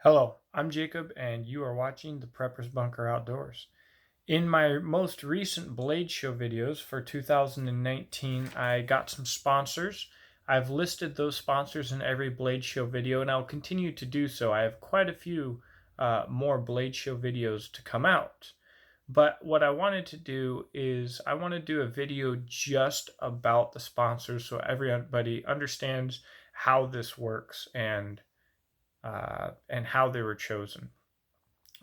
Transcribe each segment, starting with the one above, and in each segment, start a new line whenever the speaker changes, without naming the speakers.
Hello, I'm Jacob, and you are watching the Prepper's Bunker Outdoors. In my most recent Bladeshow videos for 2019, I got some sponsors. I've listed those sponsors in every Bladeshow video, and I'll continue to do so. I have quite a few more Bladeshow videos to come out. But what I wanted to do is I want to do a video just about the sponsors so everybody understands how this works and how they were chosen.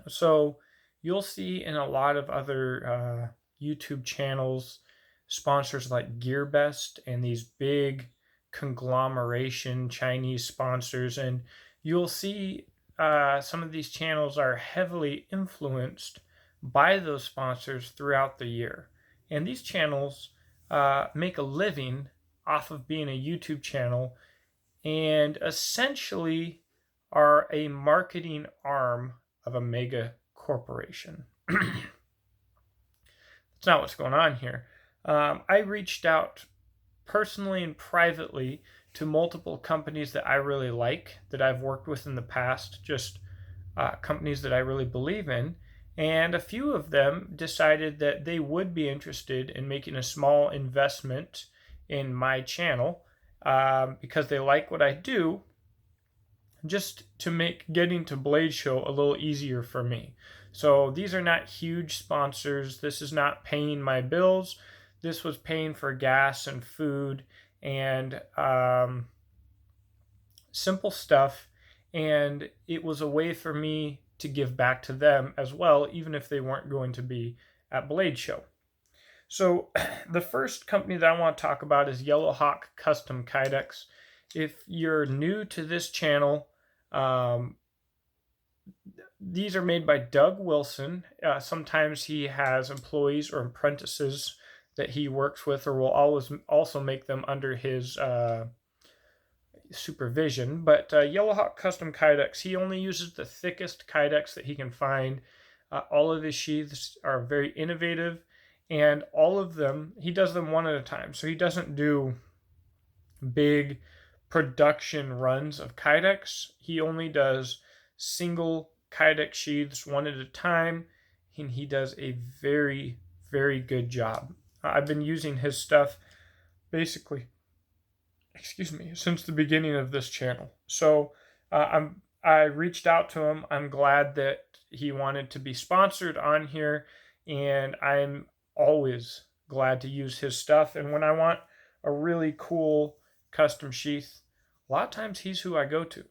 So you'll see in a lot of other YouTube channels sponsors like GearBest and these big conglomeration Chinese sponsors, and you'll see some of these channels are heavily influenced by those sponsors throughout the year. And these channels make a living off of being a YouTube channel and essentially are a marketing arm of a mega corporation. That's not what's going on here. I reached out personally and privately to multiple companies that I really like, that I've worked with in the past, just companies that I really believe in. And a few of them decided that they would be interested in making a small investment in my channel because they like what I do, just to make getting to Bladeshow a little easier for me. So these are not huge sponsors. This is not paying my bills. This was paying for gas and food and simple stuff. And it was a way for me to give back to them as well, even if they weren't going to be at Bladeshow. So the first company that I want to talk about is Yellow Hawk Custom Kydex. If you're new to this channel, these are made by Doug Wilson. Sometimes he has employees or apprentices that he works with, or will always also make them under his supervision. But Yellow Hawk Custom Kydex, he only uses the thickest kydex that he can find. All of his sheaths are very innovative, and all of them, he does them one at a time. So he doesn't do big production runs of kydex. He only does single kydex sheaths one at a time, and he does a very, very good job. I've been using his stuff basically, since the beginning of this channel. So I reached out to him. I'm glad that he wanted to be sponsored on here, and I'm always glad to use his stuff. And when I want a really cool custom sheath, a lot of times he's who I go to.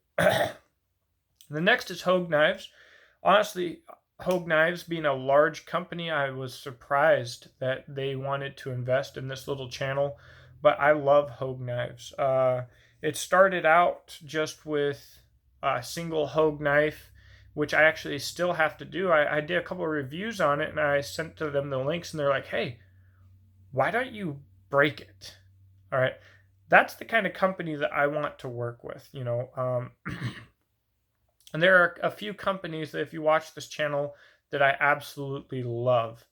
The next is Hogue Knives. Honestly, Hogue Knives being a large company, I was surprised that they wanted to invest in this little channel, but I love Hogue Knives. It started out just with a single Hogue knife, which I actually still have to do. I did a couple of reviews on it, and I sent to them the links, and they're like, hey, why don't you break it? All right. That's the kind of company that I want to work with, you know. And there are a few companies that if you watch this channel that I absolutely love.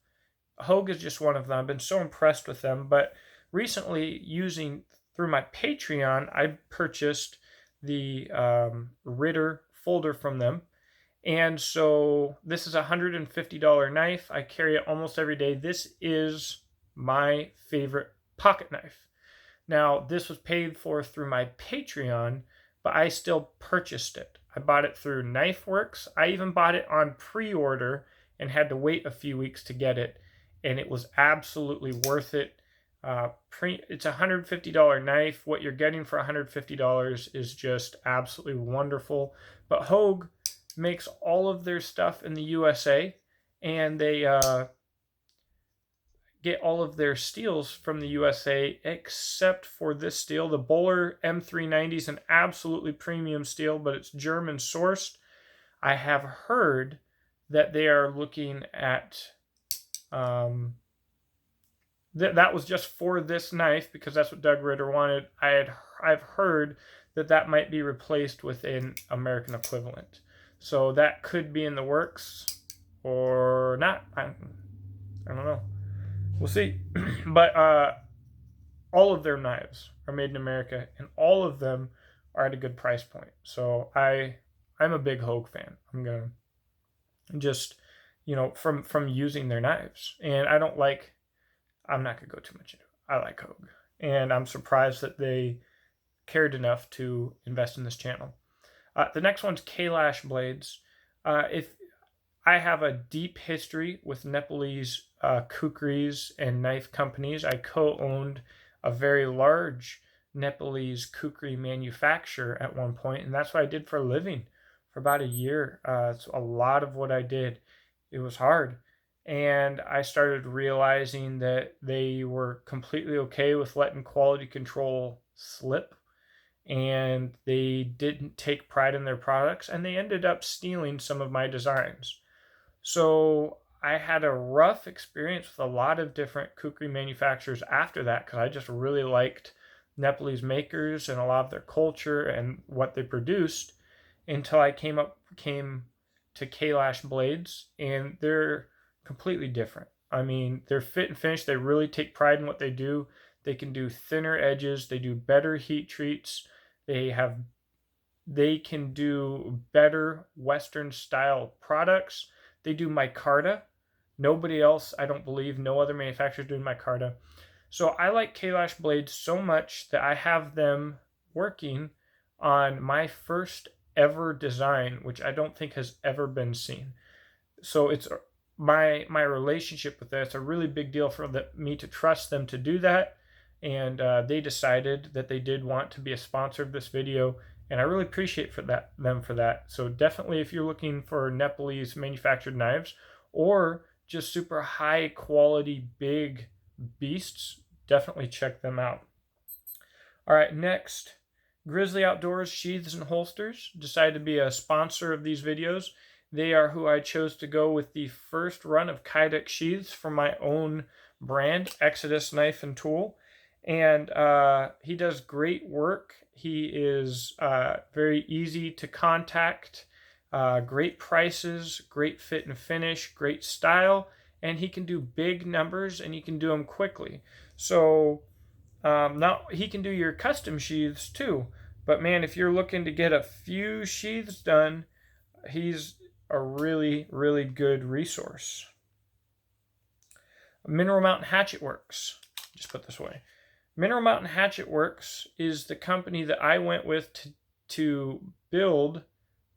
Hogue is just one of them. I've been so impressed with them. But recently, using through my Patreon, I purchased the Ritter folder from them. And so this is a $150 knife. I carry it almost every day. This is my favorite pocket knife. Now, this was paid for through my Patreon, but I still purchased it. I bought it through KnifeWorks. I even bought it on pre-order and had to wait a few weeks to get it, and it was absolutely worth it. It's a $150 knife. What you're getting for $150 is just absolutely wonderful. But Hogue makes all of their stuff in the USA, and they get all of their steels from the USA except for this steel. The Bowler M390 is an absolutely premium steel, but it's German sourced. I have heard that they are looking at that was just for this knife because that's what Doug Ritter wanted. I've heard that might be replaced with an American equivalent. So that could be in the works or not. I don't know. We'll see. But all of their knives are made in America, and all of them are at a good price point. So I I'm a big Hogue fan. I'm gonna just, from using their knives, and I'm not gonna go too much into it. I like Hogue, and I'm surprised that they cared enough to invest in this channel. The next one's Kailash Blades. If I have a deep history with Nepalese kukris and knife companies. I co-owned a very large Nepalese kukri manufacturer at one point, and that's what I did for a living for about a year. It's a lot of what I did. It was hard. And I started realizing that they were completely okay with letting quality control slip, and they didn't take pride in their products, and they ended up stealing some of my designs. So I had a rough experience with a lot of different kukri manufacturers after that, because I just really liked Nepalese makers and a lot of their culture and what they produced, until I came to Kailash Blades, and they're completely different. I mean, they're fit and finish. They really take pride in what they do. They can do thinner edges. They do better heat treats. They can do better Western style products. They do micarta. Nobody else, I don't believe, no other manufacturer doing micarta. So I like Kailash Blades so much that I have them working on my first ever design, which I don't think has ever been seen. So it's my relationship with that. It's a really big deal for me to trust them to do that. And they decided that they did want to be a sponsor of this video, and I really appreciate them for that. So definitely, if you're looking for Nepalese manufactured knives or just super high quality big beasts, definitely check them out. All right, next, Grizzly Outdoors Sheaths and Holsters decided to be a sponsor of these videos. They are who I chose to go with the first run of Kydex sheaths for my own brand, Exodus Knife and Tool. And he does great work. He is very easy to contact, great prices, great fit and finish, great style, and he can do big numbers, and he can do them quickly. So now he can do your custom sheaths too. But man, if you're looking to get a few sheaths done, he's a really, really good resource. Mineral Mountain Hatchet Works. Just put this away. Mineral Mountain Hatchet Works is the company that I went with to build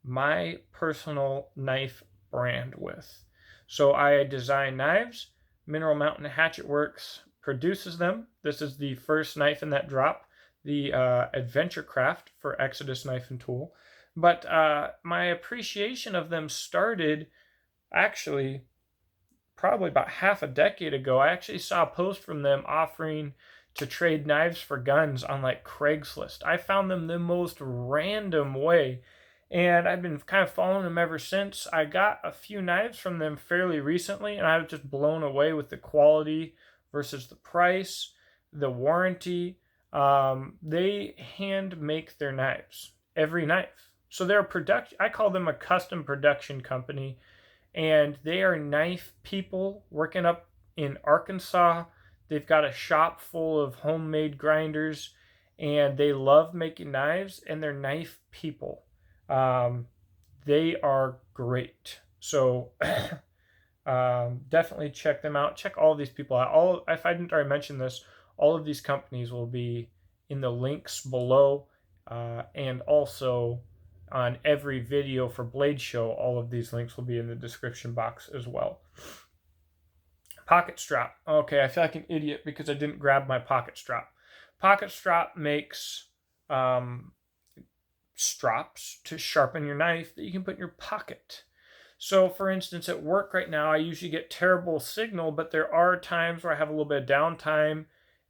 my personal knife brand with. So I design knives. Mineral Mountain Hatchet Works produces them. This is the first knife in that drop, the Adventure Craft for Exodus Knife and Tool. But my appreciation of them started actually probably about half a decade ago. I actually saw a post from them offering to trade knives for guns on like Craigslist. I found them the most random way, and I've been kind of following them ever since. I got a few knives from them fairly recently, and I was just blown away with the quality versus the price, the warranty. They hand make their knives, every knife. So they're I call them a custom production company, and they are knife people working up in Arkansas. They've got a shop full of homemade grinders, and they love making knives, and they're knife people. They are great. So definitely check them out. Check all these people out. If I didn't already mention this, all of these companies will be in the links below, and also on every video for Bladeshow. All of these links will be in the description box as well. Pocket strap. Okay, I feel like an idiot because I didn't grab my pocket strap. Pocket strap makes strops to sharpen your knife that you can put in your pocket. So for instance, at work right now, I usually get terrible signal, but there are times where I have a little bit of downtime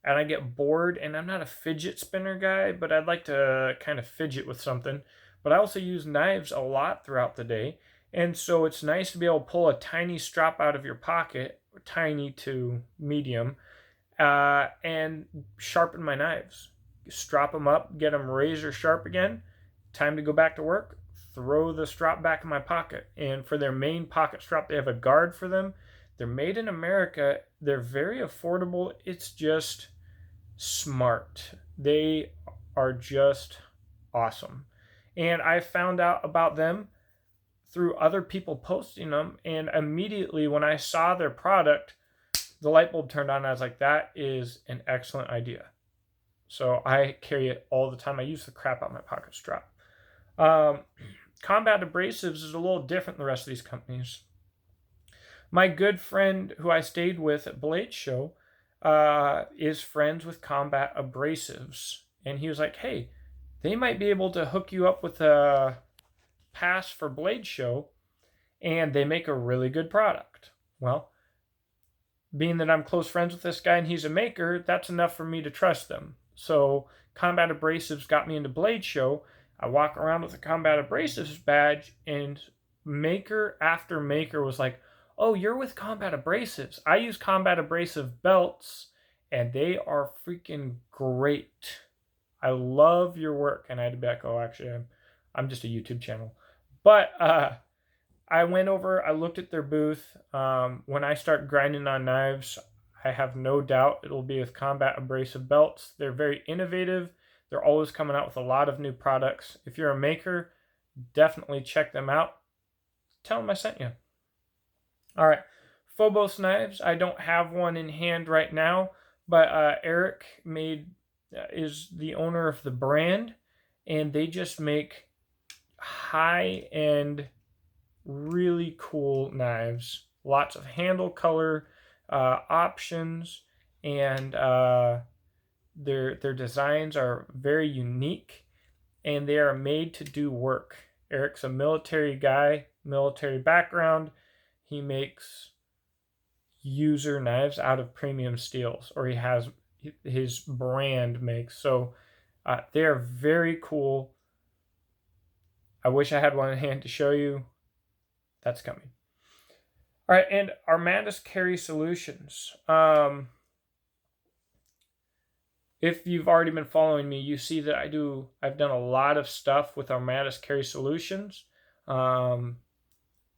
and I get bored, and I'm not a fidget spinner guy, but I'd like to kind of fidget with something. But I also use knives a lot throughout the day, and so it's nice to be able to pull a tiny strap out of your pocket, tiny to medium, and sharpen my knives. Strap them up, get them razor sharp again. Time to go back to work, throw the strap back in my pocket. And for their main pocket strap, they have a guard for them. They're made in America. They're very affordable. It's just smart. They are just awesome. And I found out about them through other people posting them. And immediately when I saw their product, the light bulb turned on. I was like, that is an excellent idea. So I carry it all the time. I use the crap out of my pocket strap. Combat Abrasives is a little different than the rest of these companies. My good friend who I stayed with at Bladeshow is friends with Combat Abrasives. And he was like, hey, they might be able to hook you up with a pass for Bladeshow, and they make a really good product. Well, being that I'm close friends with this guy and he's a maker, that's enough for me to trust them. So Combat Abrasives got me into Bladeshow. I walk around with a Combat Abrasives badge, and maker after maker was like, oh, you're with Combat Abrasives. I use Combat Abrasive belts, and they are freaking great. I love your work. And I had to be like, oh, actually, I'm just a YouTube channel. But I went over, I looked at their booth. When I start grinding on knives, I have no doubt it'll be with Combat Abrasive belts. They're very innovative. They're always coming out with a lot of new products. If you're a maker, definitely check them out. Tell them I sent you. All right, Phobos knives. I don't have one in hand right now, but Eric is the owner of the brand, and they just make high-end, really cool knives. Lots of handle color options, and their designs are very unique, and they are made to do work. Eric's a military guy, military background. He makes user knives out of premium steels, or he has his brand makes. So they are very cool. I wish I had one in hand to show you. That's coming. All right, and Armandus Carry Solutions. If you've already been following me, you see that I've done a lot of stuff with Armandus Carry Solutions.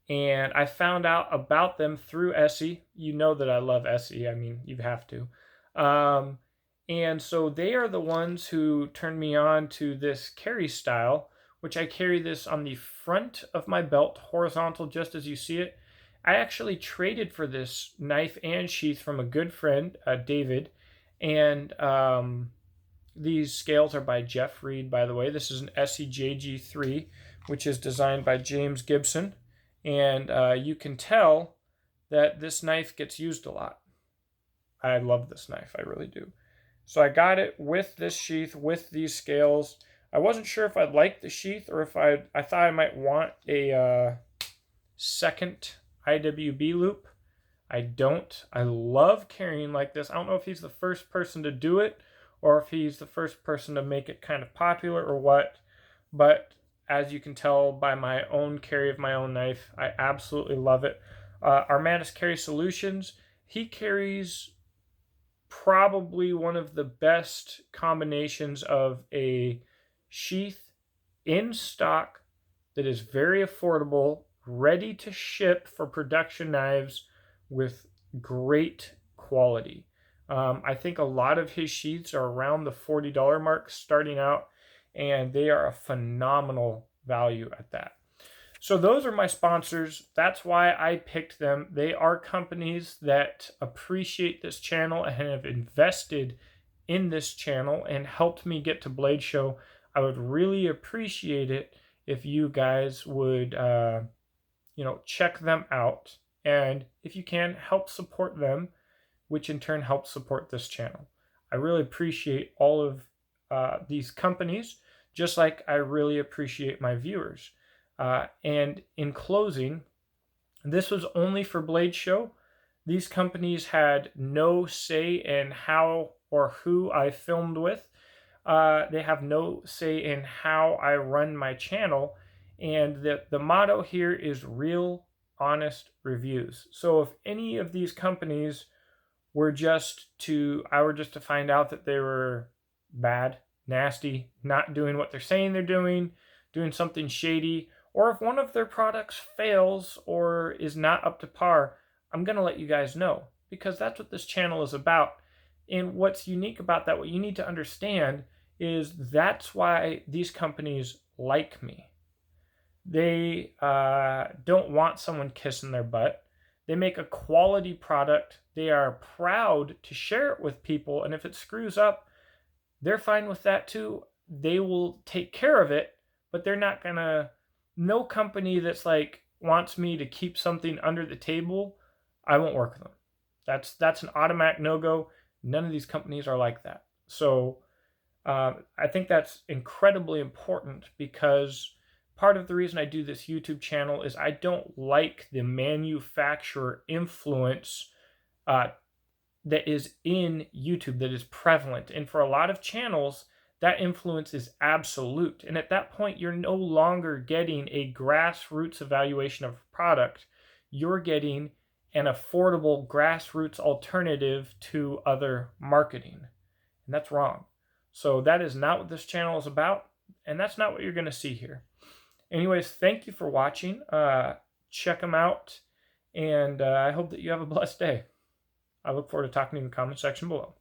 And I found out about them through Essie. You know that I love Essie. I mean, you have to. And so they are the ones who turned me on to this carry style, which I carry this on the front of my belt, horizontal, just as you see it. I actually traded for this knife and sheath from a good friend, David. And these scales are by Jeff Reed, by the way. This is an SEJG3, which is designed by James Gibson. And you can tell that this knife gets used a lot. I love this knife, I really do. So I got it with this sheath, with these scales. I wasn't sure if I'd like the sheath, or if I thought I might want a second IWB loop. I don't. I love carrying like this. I don't know if he's the first person to do it, or if he's the first person to make it kind of popular or what, but as you can tell by my own carry of my own knife, I absolutely love it. Armandus Carry Solutions, he carries probably one of the best combinations of a sheath in stock that is very affordable, ready to ship for production knives with great quality. I think a lot of his sheaths are around the $40 mark starting out, and they are a phenomenal value at that. So those are my sponsors. That's why I picked them. They are companies that appreciate this channel and have invested in this channel and helped me get to Bladeshow. I would really appreciate it if you guys would check them out, and if you can, help support them, which in turn helps support this channel. I really appreciate all of these companies, just like I really appreciate my viewers. And in closing, this was only for Bladeshow. These companies had no say in how or who I filmed with. They have no say in how I run my channel. And the motto here is real, honest reviews. So if any of these companies I were just to find out that they were bad, nasty, not doing what they're saying they're doing something shady, or if one of their products fails or is not up to par, I'm going to let you guys know, because that's what this channel is about. And what's unique about that, what you need to understand, is that's why these companies like me. They don't want someone kissing their butt. They make a quality product. They are proud to share it with people. And if it screws up, they're fine with that too. They will take care of it, but they're not going to, no company that's like wants me to keep something under the table, I won't work with them. That's an automatic no-go. None of these companies are like that. So I think that's incredibly important, because part of the reason I do this YouTube channel is I don't like the manufacturer influence that is in YouTube, that is prevalent. And for a lot of channels, that influence is absolute. And at that point, you're no longer getting a grassroots evaluation of a product. You're getting an affordable grassroots alternative to other marketing. And that's wrong. So that is not what this channel is about. And that's not what you're going to see here. Anyways, thank you for watching. Check them out. And I hope that you have a blessed day. I look forward to talking to you in the comment section below.